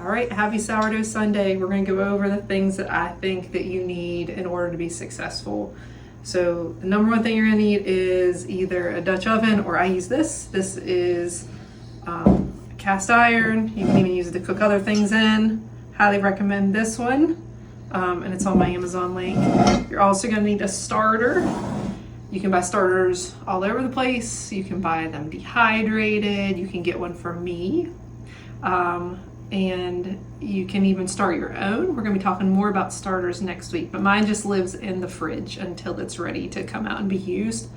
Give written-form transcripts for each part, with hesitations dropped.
All right, happy sourdough Sunday. We're going to go over the things that I think that you need in order to be successful. So the number one thing you're going to need is either a Dutch oven, or I use this. This is cast iron. You can even use it to cook other things in. Highly recommend this one, and it's on my Amazon link. You're also going to need a starter. You can buy starters all over the place. You can buy them dehydrated. You can get one from me. And you can even start your own. We're going to be talking more about starters next week, but mine just lives in the fridge until it's ready to come out and be used.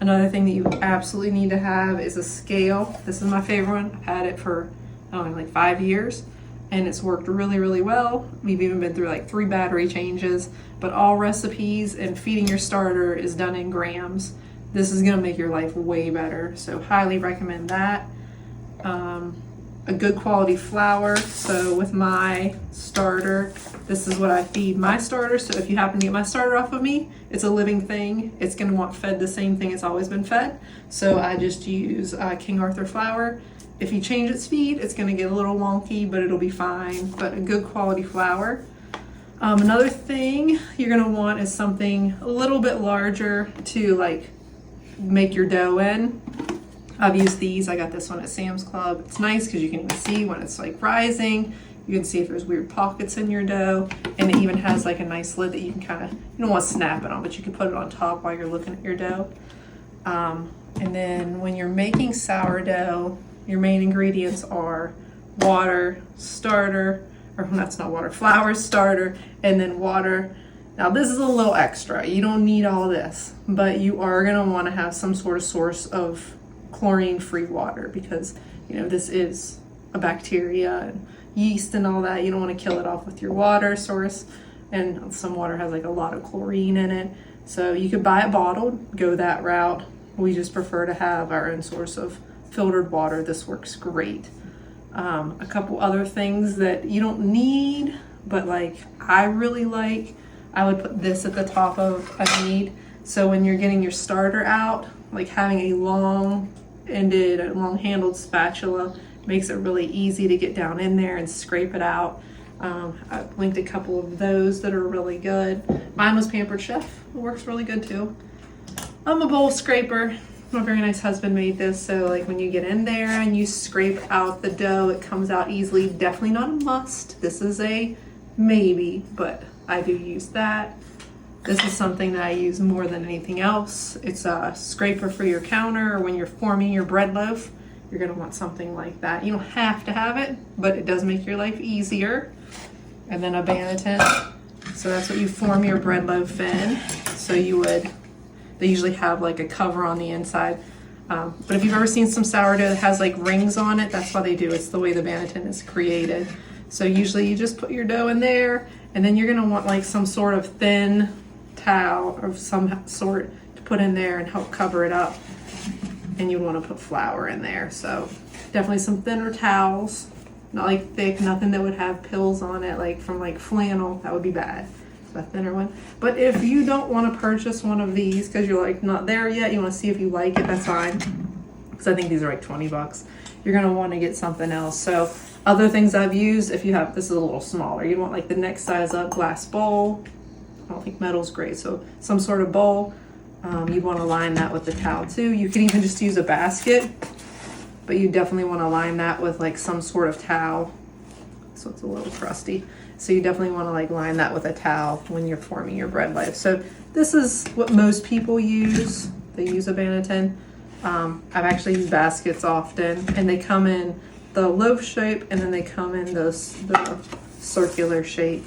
Another thing that you absolutely need to have is a scale. This is my favorite one. I've had it for like 5 years, and it's worked really, really well. We've even been through like 3 battery changes, but all recipes and feeding your starter is done in grams. This is going to make your life way better, so highly recommend that. A good quality flour. So with my starter, this is what I feed my starter. So if you happen to get my starter off of me, it's a living thing. It's going to want fed the same thing it's always been fed. So I just use King Arthur flour. If you change its feed, it's going to get a little wonky, but it'll be fine. But a good quality flour. Another thing you're going to want is something a little bit larger to like make your dough in. I've used these. I got this one at Sam's Club. It's nice because you can even see when it's like rising. You can see if there's weird pockets in your dough, and it even has like a nice lid that you can kind of, you don't want to snap it on, but you can put it on top while you're looking at your dough. And then when you're making sourdough, your main ingredients are water, starter, or that's not water, flour, starter, and then water. Now this is a little extra. You don't need all this, but you are going to want to have some sort of source of chlorine-free water, because this is a bacteria and yeast and all that. You don't want to kill it off with your water source, and some water has like a lot of chlorine in it. So you could buy it bottled, go that route. We just prefer to have our own source of filtered water. This works great. A couple other things that you don't need, but like I really like, I would put this at the top of a need. So when you're getting your starter out, like having a long-ended, long-handled spatula makes it really easy to get down in there and scrape it out. I've linked a couple of those that are really good. Mine was Pampered Chef. It works really good too. I'm a bowl scraper. My very nice husband made this, so like when you get in there and you scrape out the dough, it comes out easily. Definitely not a must. This is a maybe, but I do use that. This is something that I use more than anything else. It's a scraper for your counter, or when you're forming your bread loaf, you're gonna want something like that. You don't have to have it, but it does make your life easier. And then a Buntin. So that's what you form your bread loaf in. So they usually have like a cover on the inside. But if you've ever seen some sourdough that has like rings on it, that's why they do. It's the way the Buntin is created. So usually you just put your dough in there, and then you're gonna want like some sort of thin towel of some sort to put in there and help cover it up. And you want to put flour in there. So definitely some thinner towels, not like thick, nothing that would have pills on it, like from like flannel. That would be bad. So a thinner one. But if you don't want to purchase one of these because you're like not there yet, you want to see if you like it, that's fine. Because I think these are like 20 bucks. You're going to want to get something else. So other things I've used, if you have, this is a little smaller, you want like the next size up glass bowl. I don't think metal's great, so some sort of bowl. You want to line that with the towel too. You can even just use a basket, but you definitely want to line that with like some sort of towel, so it's a little crusty. So you definitely want to like line that with a towel when you're forming your bread loaf. So this is what most people use. They use a Buntin. I've actually used baskets often, and they come in the loaf shape, and then they come in the circular shape.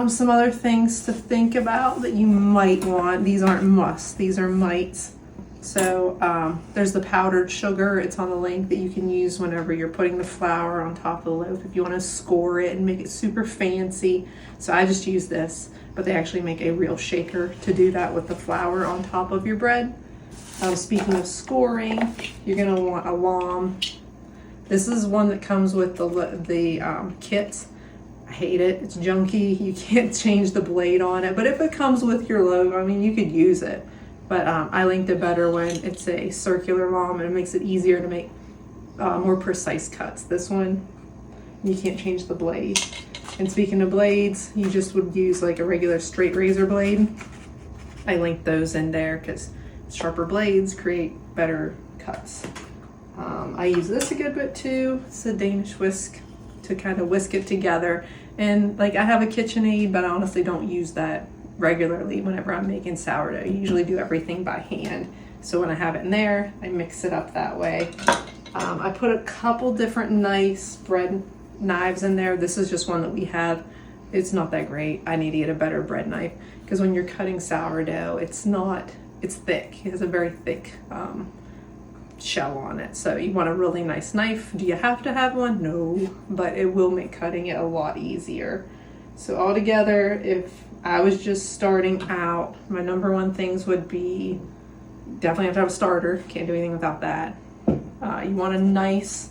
Some other things to think about that you might want. These aren't musts, these are mights. So there's the powdered sugar. It's on the link that you can use whenever you're putting the flour on top of the loaf if you want to score it and make it super fancy. So I just use this, but they actually make a real shaker to do that with the flour on top of your bread. Speaking of scoring, you're going to want a lom. This is one that comes with the kit. I hate it. It's junky. You can't change the blade on it. But if it comes with your loaf, I mean, you could use it. But I linked it better when it's a circular lom, and it makes it easier to make more precise cuts. This one, you can't change the blade. And speaking of blades, you just would use like a regular straight razor blade. I linked those in there because sharper blades create better cuts. I use this a good bit too. It's a Danish whisk to kind of whisk it together. And like I have a KitchenAid, but I honestly don't use that regularly whenever I'm making sourdough. I usually do everything by hand. So when I have it in there, I mix it up that way. I put a couple different nice bread knives in there. This is just one that we have. It's not that great. I need to get a better bread knife because when you're cutting sourdough, it's thick. It has a very thick shell on it. So you want a really nice knife. Do you have to have one? No, but it will make cutting it a lot easier. So altogether, if I was just starting out, my number one things would be definitely have to have a starter. Can't do anything without that. You want a nice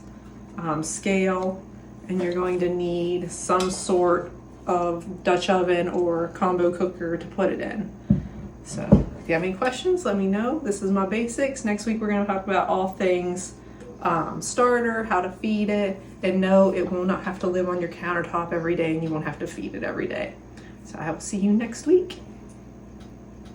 scale, and you're going to need some sort of Dutch oven or combo cooker to put it in. So if you have any questions, let me know. This is my basics. Next week we're going to talk about all things starter, how to feed it, and no, it will not have to live on your countertop every day, and you won't have to feed it every day. So I will see you next week.